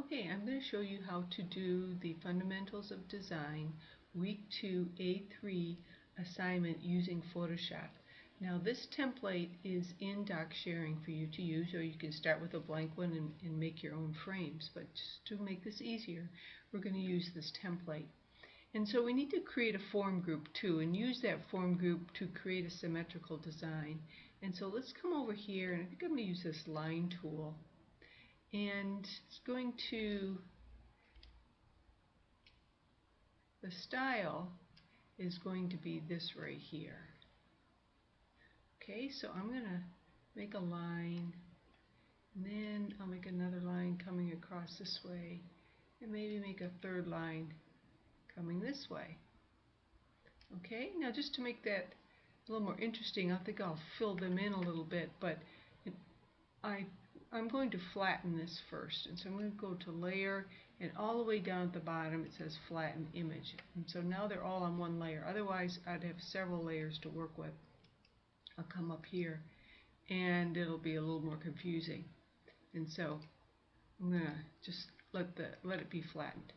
Okay, I'm going to show you how to do the Fundamentals of Design Week 2 A3 assignment using Photoshop. Now this template is in doc sharing for you to use, or you can start with a blank one and make your own frames. But just to make this easier, we're going to use this template. And so we need to create a form group too, and use that form group to create a symmetrical design. And so let's come over here, and I think I'm going to use this line tool. And it's going to, the style is going to be this right here. Okay, so I'm going to make a line, and then I'll make another line coming across this way, and maybe make a third line coming this way. Okay, now just to make that a little more interesting, I think I'll fill them in a little bit, but I'm going to flatten this first, and so I'm going to go to Layer, and all the way down at the bottom it says Flatten Image. And so now they're all on one layer. Otherwise I'd have several layers to work with. I'll come up here, and it'll be a little more confusing. And so I'm going to just let it be flattened.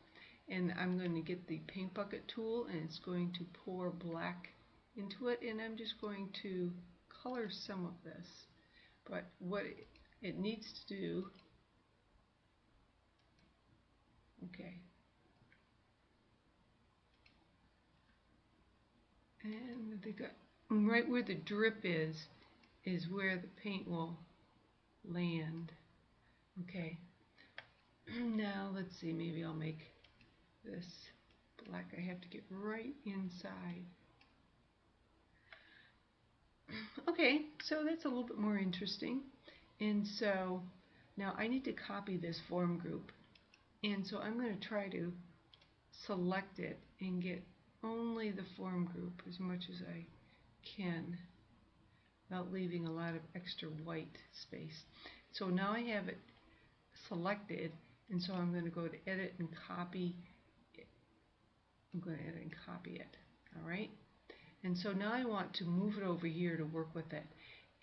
And I'm going to get the paint bucket tool, and it's going to pour black into it, and I'm just going to color some of this. But what it needs to do, okay, and right where the drip is where the paint will land. Okay, now let's see, maybe I'll make this black. I have to get right inside. Okay, so that's a little bit more interesting. And so now I need to copy this form group, and so I'm going to try to select it and get only the form group as much as I can without leaving a lot of extra white space. So now I have it selected, and so I'm going to go to Edit and Copy it. I'm going to edit and copy it. Alright? And so now I want to move it over here to work with it.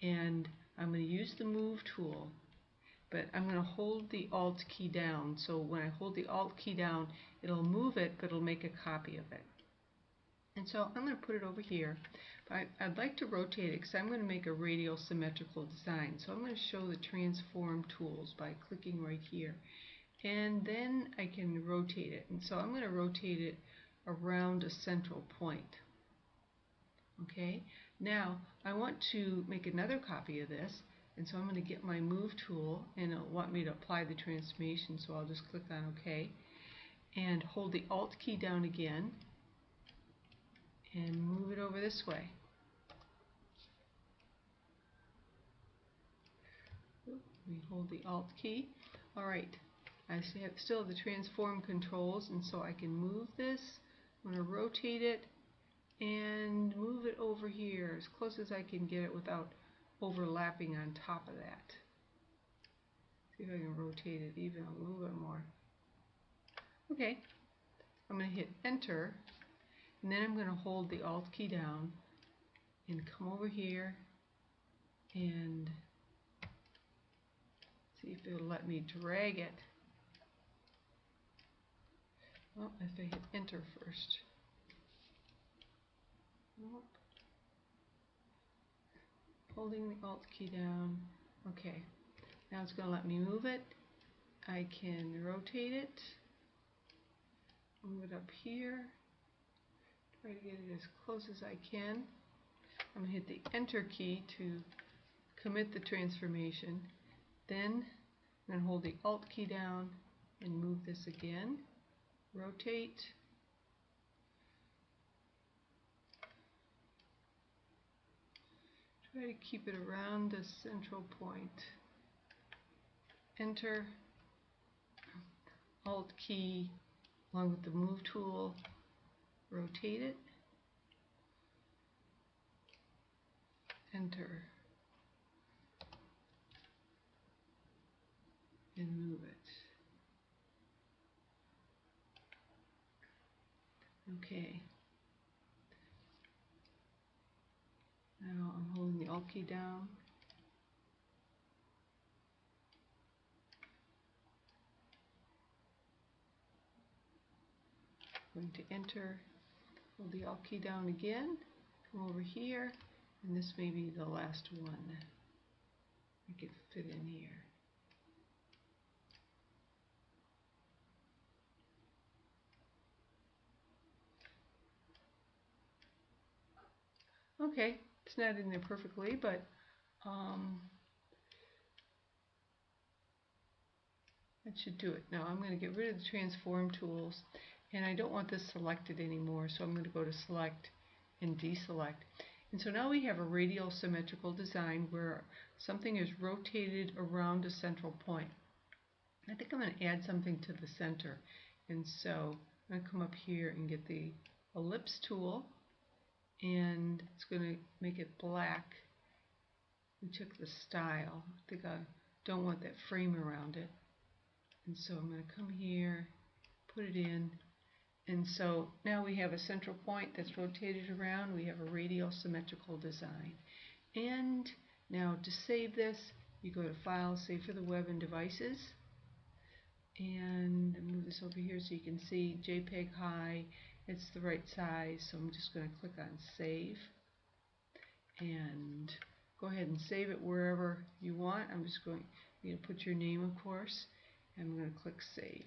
And I'm going to use the Move tool, but I'm going to hold the Alt key down. So when I hold the Alt key down, it'll move it, but it'll make a copy of it. And so I'm going to put it over here. But I'd like to rotate it because I'm going to make a radial symmetrical design. So I'm going to show the Transform tools by clicking right here. And then I can rotate it. And so I'm going to rotate it around a central point. Okay, now I want to make another copy of this, and so I'm going to get my Move tool, and it'll want me to apply the transformation, so I'll just click on OK and hold the Alt key down again and move it over this way. We hold the Alt key. Alright, I still have the transform controls, and so I can move this. I'm going to rotate it and move it over here as close as I can get it without overlapping on top of that. See if I can rotate it even a little bit more. Okay, I'm going to hit Enter, and then I'm going to hold the Alt key down and come over here and see if it'll let me drag it. Well, if I hit Enter first. Nope. Holding the Alt key down. Okay, now it's going to let me move it. I can rotate it, move it up here, try to get it as close as I can. I'm going to hit the Enter key to commit the transformation. Then I'm going to hold the Alt key down and move this again. Rotate. Try to keep it around the central point. Enter, Alt key along with the Move tool, rotate it, Enter, and move it. Okay. Now I'm holding the Alt key down. going to enter, hold the Alt key down again, come over here, and this may be the last one. Make it fit in here. Okay, it's not in there perfectly, but that should do it. Now I'm going to get rid of the transform tools, and I don't want this selected anymore, so I'm going to go to select and deselect. And so now we have a radial symmetrical design where something is rotated around a central point. I think I'm going to add something to the center, and so I'm going to come up here and get the ellipse tool, and it's going to make it black. We took the style. I think I don't want that frame around it. And so I'm going to come here, put it in, and so now we have a central point that's rotated around. We have a radial symmetrical design. And now to save this, you go to File, Save for the Web and Devices, and move this over here so you can see JPEG high. It's the right size, so I'm just going to click on Save, and go ahead and save it wherever you want. I'm just going to put your name, of course, and I'm going to click Save.